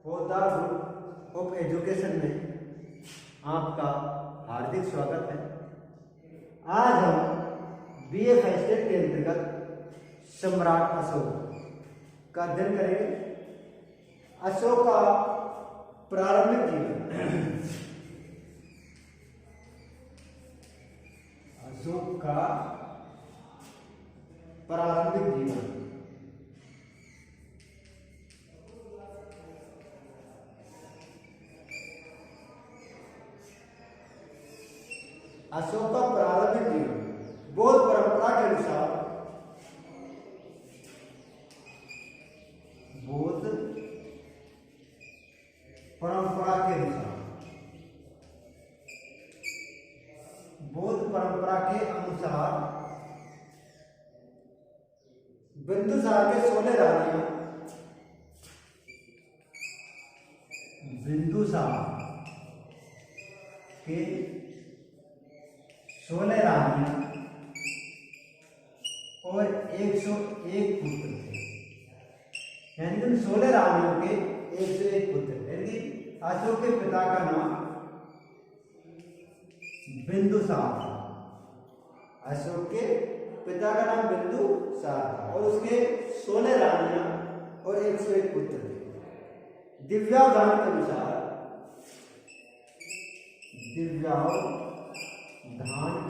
पौधा group of education में आपका हार्दिक स्वागत है। आज हम बीए फर्स्ट ईयर के अंतर्गत सम्राट अशोक का अध्ययन करेंगे। अशोक का प्रारंभिक जीवन, अशोक का प्रारंभिक जीवन। अशोक का प्रारंभिक जीवन बौद्ध परंपरा के अनुसार, बौद्ध परंपरा के अनुसार, बौद्ध परंपरा के अनुसार बिंदुसार के 16 रानियां, बिंदुसार के 16 रानियां और 101 पुत्र थे। यानी कि 16 रानियों के 101 पुत्र थे। यानी अशोक के पिता का नाम बिंदुसार था। अशोक के पिता का नाम बिंदुसार था और उसके 16 रानियां और 101 पुत्र थे। दिव्यावधान के अनुसार, दिव्यावधान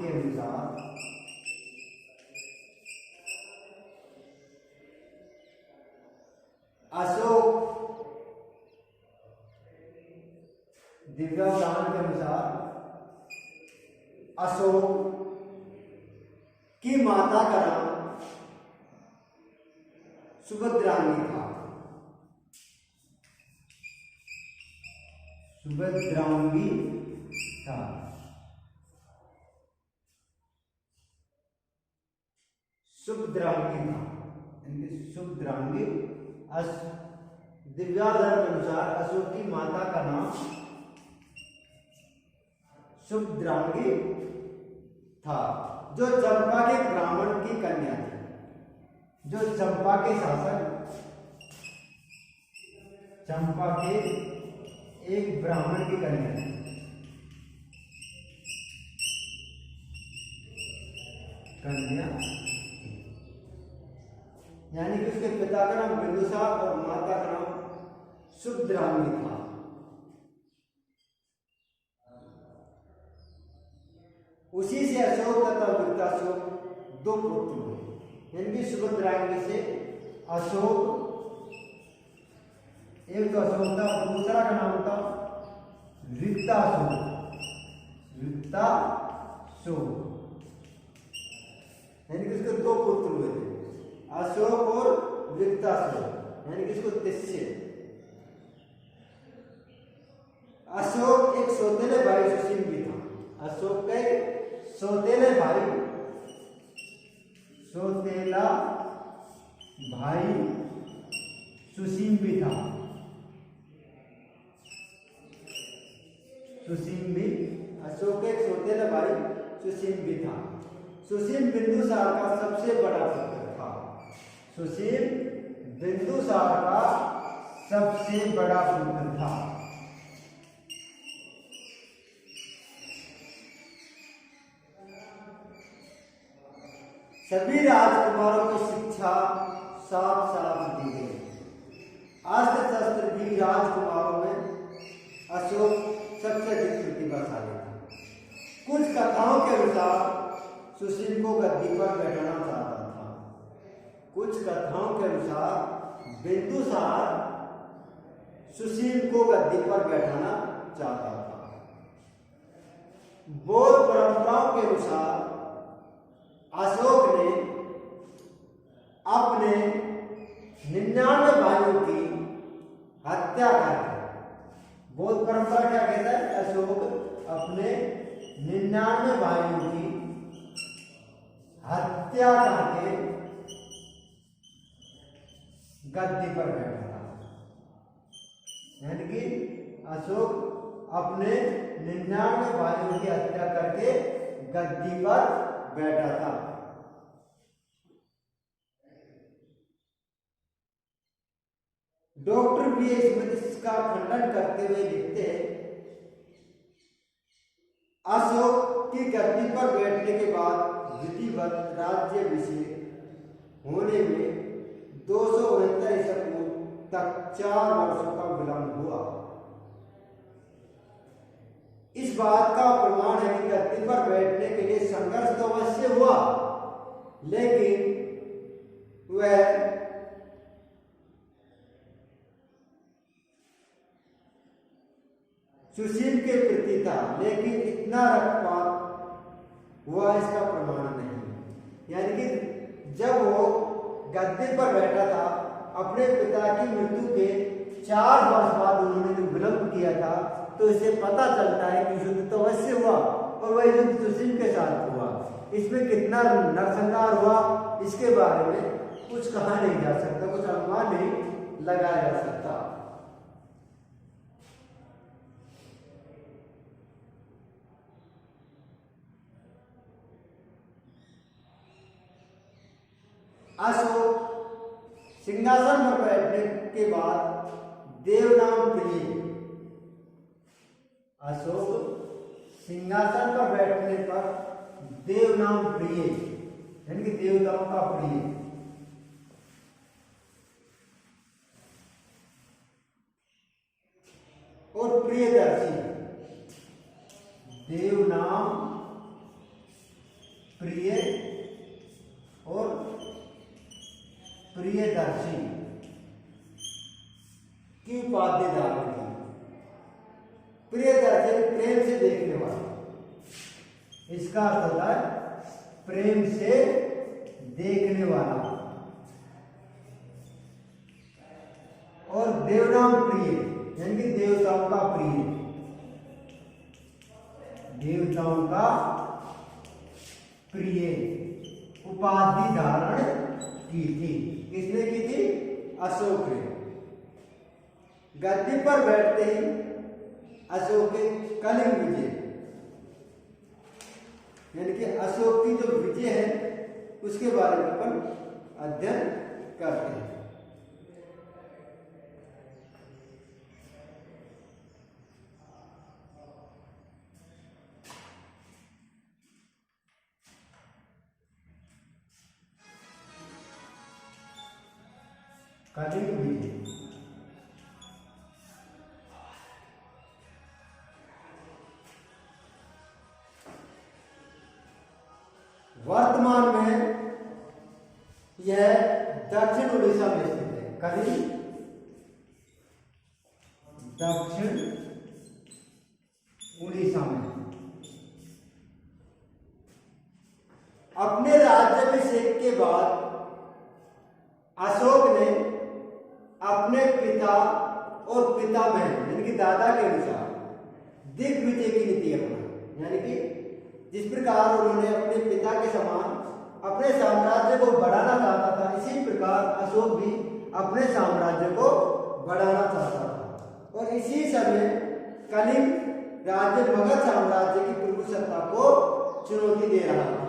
के अनुसार अशोक, दिव्यावधान के अनुसार अशोक की माता का नाम सुभद्रांगी था। सुभद्रांगी था। सुभद्रांगी था, सुभद्रांगी। दिव्यावधान के अनुसार अशोक की माता का नाम सुभद्रांगी था, जो चंपा के ब्राह्मण की कन्या थी। जो चंपा के शासक, चंपा के एक ब्राह्मण की कन्या थी। कन्या, यानी कि उसके पिता का नाम बिंदुसार और माता का नाम सुभद्रांगी था। उसी से अशोक तथा वृत्ताशोक 2 पुत्र हुए। यानी कि सुभद्रांगी से अशोक, एक तो अशोक था, दूसरा का नाम था वृत्ताशोक। वृत्ताशोक, यानी कि उसके 2 पुत्र हुए थे, अशोक और वृत्ताशोक। यानी कि इसको तिस्य। अशोक एक सौतेले भाई सुशील भी था। अशोक का एक सौतेले भाई, सौतेला भाई सुशील भी था। सुशील भी, अशोक का एक सौतेला भाई सुशील भी था। सुशील बिंदुसार का सबसे बड़ा पुत्र था। सुशील बिंदुसार का सबसे बड़ा पुत्र था। सभी राजकुमारों को शिक्षा साफ साफ दी गई। अस्त्र शस्त्र भी राजकुमारों में अशोक सबसे अधिक प्रतिभाशाली था। कुछ कथाओं के अनुसार सुशील को गद्दी पर बैठाना चाहता था। कुछ कथाओं के अनुसार बिंदुसार सुशील को गद्दी पर बैठाना चाहता था। बौद्ध परंपराओं के अनुसार अशोक ने अपने 99 भाइयों की हत्या कर दी। बौद्ध परंपरा क्या कहता है? अशोक अपने 99 भाइयों की हत्या करके गद्दी पर बैठा था। यानी कि अशोक अपने 99 भाइयों की हत्या करके गद्दी पर बैठा था। डॉक्टर बी स्मिथ इसका खंडन करते हुए लिखते हैं, अशोक की गद्दी पर बैठने के बाद विधिवत राज्याभिषेक होने में 269 ईसा पूर्व तक 4 वर्षों का विलंब हुआ। इस बात का प्रमाण है कि गद्दी पर बैठने के लिए संघर्ष तो अवश्य हुआ, लेकिन वह सुशील के प्रति था, लेकिन इतना रक्तपात हुआ इसका प्रमाण नहीं। यानी कि जब वो गद्दी पर बैठा था, अपने पिता की मृत्यु के 4 वर्ष बाद उन्होंने जो विलंब किया था, तो इससे पता चलता है कि युद्ध तो अवश्य हुआ और वह युद्ध सुशील के साथ हुआ। इसमें कितना नरसंहार हुआ इसके बारे में कुछ कहा नहीं जा सकता, कुछ अनुमान नहीं लगाया जा सकता। अशोक सिंहासन पर बैठने के बाद देवनाम प्रिय, अशोक सिंहासन पर बैठने पर देवनाम प्रिय यानी कि देवताओं का प्रिय और प्रियदर्शी, देवनाम प्रिय और प्रियदर्शी की उपाधि धारण की। प्रियदर्शी प्रेम से देखने वाला, इसका अर्थ होता है प्रेम से देखने वाला। और देवनाम प्रिय यानी कि देवताओं का प्रिय, देवताओं का प्रिय उपाधि धारण की थी। किसने की थी? अशोक ने। गद्दी पर बैठते ही अशोक के कलिंग विजय यानी कि अशोक की जो विजय है उसके बारे में अपन अध्ययन करते हैं। कलिंग विजय वर्तमान में यह दक्षिण उड़ीसा में स्थित है। कलिंग दक्षिण उड़ीसा में। अपने राज्याभिषेक के बाद अशोक ने अपने पिता और पितामह यानी कि दादा के अनुसार दिग्विजय की नीति अपनाई। यानी कि जिस प्रकार उन्होंने अपने पिता के समान अपने साम्राज्य को बढ़ाना चाहता था, इसी प्रकार अशोक भी अपने साम्राज्य को बढ़ाना चाहता था। और इसी समय कलिंग राज्य मगध साम्राज्य की प्रभुसत्ता को चुनौती दे रहा था।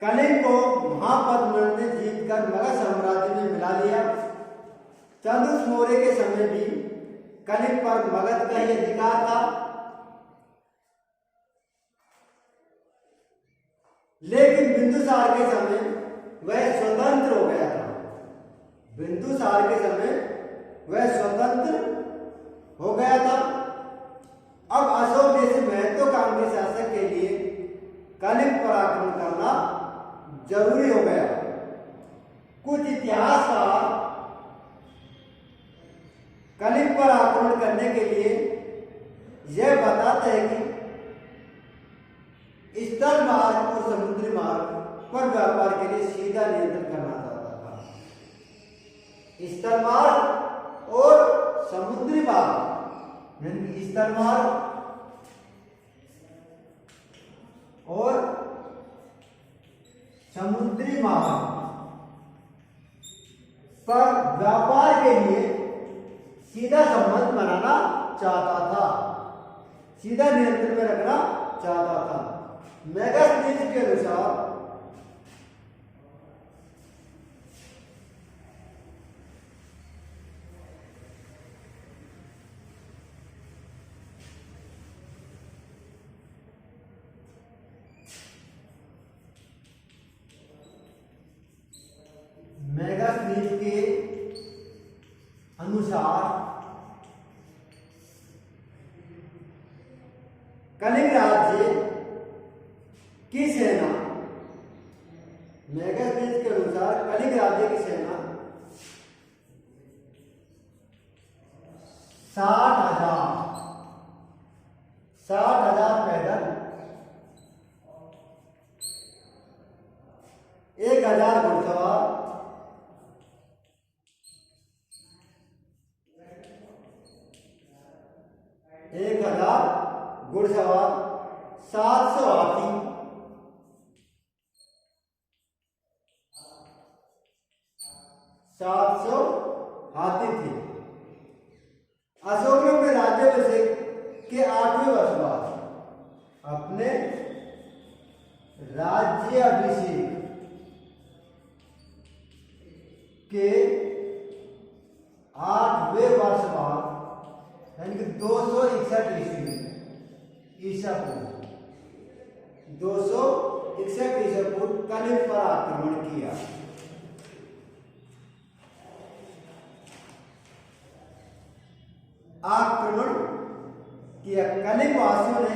कलिंग को महापद्मनंद ने जीतकर मगध साम्राज्य में मिला लिया। चंद्रगुप्त मौर्य के समय भी कलिंग पर मगध का ही अधिकार था, लेकिन बिंदुसार के समय वह स्वतंत्र हो गया था। बिंदुसार के समय वह स्वतंत्र हो गया था। अब अशोक जैसे महत्वाकांक्षी शासक के लिए कलिंग पर आक्रमण करना जरूरी हो गया। कुछ इतिहासकार कलिंग पर आक्रमण करने के लिए यह बताते हैं कि स्थल मार्ग और समुद्री मार्ग पर व्यापार के लिए सीधा नियंत्रण करना चाहता था। स्थल मार्ग और समुद्री मार्ग यानी स्थल मार्ग और समुद्री मार्ग पर व्यापार के लिए सीधा संबंध बनाना चाहता था, सीधा नियंत्रण में रखना चाहता था। मेगास्थनीज के अनुसार मेगास्थनीज के अनुसार कलिंग राज्य की सेना, मेगास्थनीज के अनुसार कलिंग राज्य की सेना 60,000 पैदल, 1,000 घुड़सवार, 700 हाथी, 700 हाथी थे। अशोक ने अपने राज्याभिषेक के 8वें वर्ष बाद अपने राज्याभिषेक के 8वें वर्ष बाद यानी कि 261 ईसा पूर्व 261 ईसा पूर्व कलिंग पर आक्रमण किया। कलिंग वासियों ने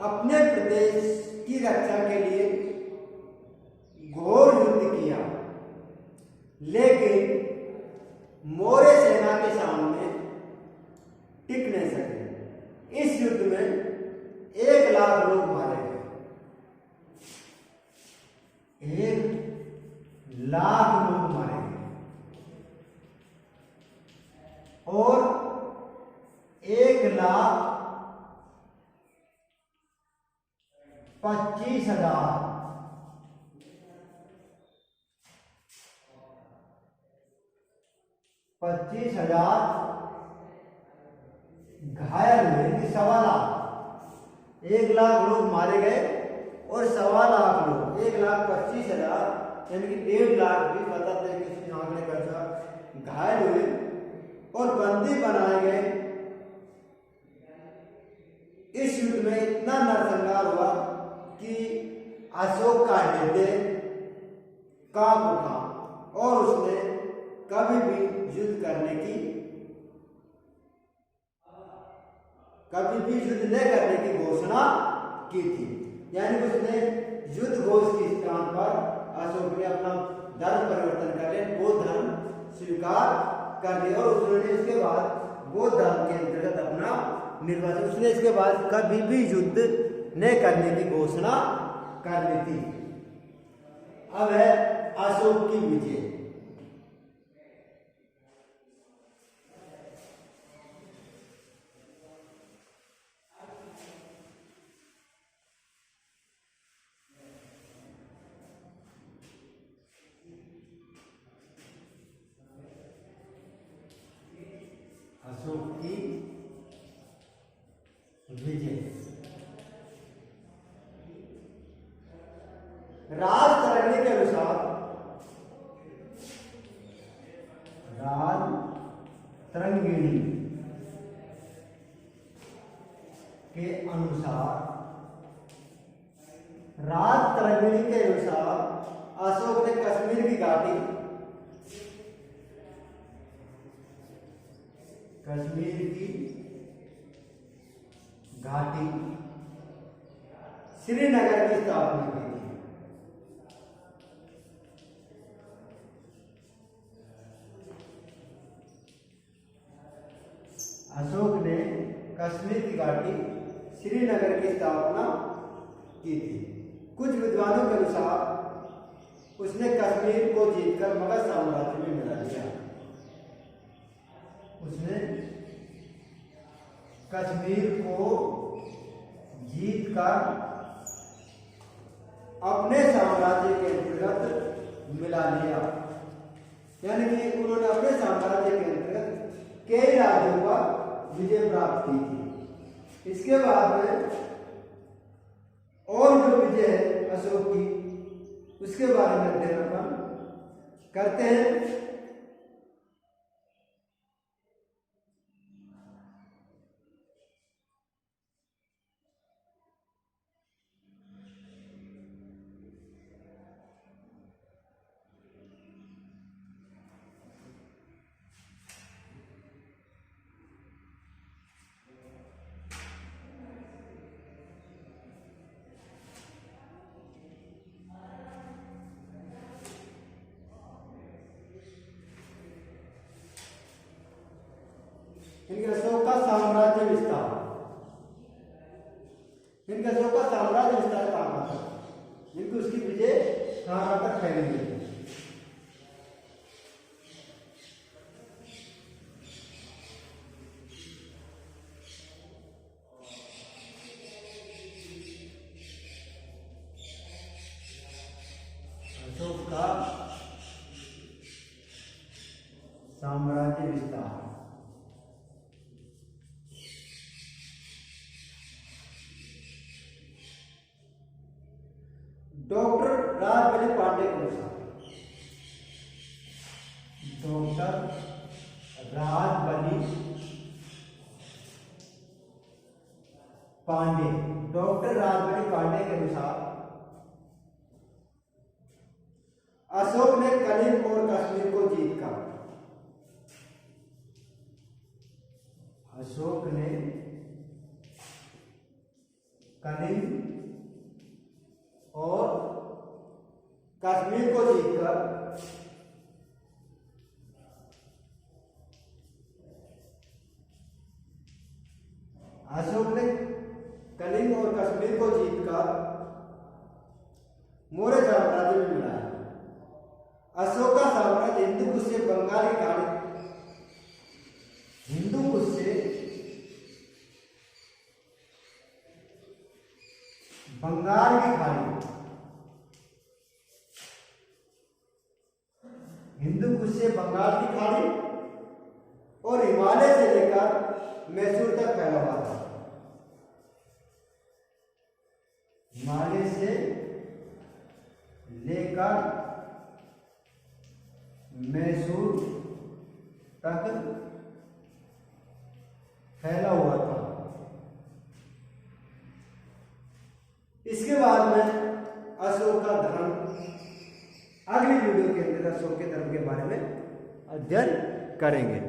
अपने प्रदेश की रक्षा के लिए घोर युद्ध किया, लेकिन मौर्य सेना के सामने टिक नहीं सके। इस युद्ध में 1 लाख लोग मारे गए, 1 लाख लोग मारे गए और 1,25,000 घायल हुए कि 1,25,000 1 लाख लोग मारे गए और 1,25,000 लोग 1,25,000 यानी कि 1.5 लाख भी पता थे किसी आंकड़े का घायल हुए और बंदी बनाए गए। इस युद्ध में इतना नरसंहार हुआ कि अशोक का हृदय कांप उठा और उसने कभी भी युद्ध न करने की घोषणा की थी। यानी उसने युद्ध घोष के स्थान पर अशोक ने अपना धर्म परिवर्तन कर लिया, बौद्ध धर्म स्वीकार कर लिया और उसने इसके बाद बौद्ध धर्म के अंतर्गत अपना निर्वाचन, उसने इसके बाद कभी भी युद्ध न करने की घोषणा कर ली थी। अब है अशोक की विजय। अशोक की विजय। राजतरंगिणी के अनुसार राजतरंगिणी के अनुसार अशोक ने कश्मीर की घाटी श्रीनगर की स्थापना की थी। अशोक ने कश्मीर की घाटी श्रीनगर की स्थापना की थी। कुछ विद्वानों के अनुसार उसने कश्मीर को जीतकर मगध साम्राज्य में मिला लिया। उसने कश्मीर को जीतकर अपने साम्राज्य के अंतर्गत मिला लिया। यानी कि उन्होंने अपने साम्राज्य के अंतर्गत कई राज्यों पर विजय प्राप्त की थी। इसके बाद में और जो विजय है अशोक की, उसके बारे में अध्ययन अपन करते हैं। इनके अशोक का साम्राज्य विस्तार, इनके अशोक का साम्राज्य विस्तार कहाँ था, इनकी उसकी विजय कहाँ तक फैली हुई है। अशोक का साम्राज्य विस्तार। डॉक्टर राजबली पांडे के अनुसार, डॉक्टर राजबली पांडे, डॉक्टर राजबली पांडे के अनुसार अशोक ने कलिंग और कश्मीर को जीतकर, अशोक ने कलिंग और कश्मीर को जीतकर अशोक ने कलिंग और कश्मीर को जीतकर मौर्य साम्राज्य में मिलाया। अशोक का साम्राज्य हिंदू कुश से बंगाल की खाड़ी, हिंदू कुश से बंगाल की खाड़ी, हिंदू कुश से बंगाल की खाड़ी और हिमालय से लेकर मैसूर तक फैला हुआ था। हिमालय से लेकर मैसूर तक फैला हुआ था। इसके बाद में अशोक का धर्म, अगली वीडियो के अंदर अशोक के धर्म के बारे में अध्ययन करेंगे।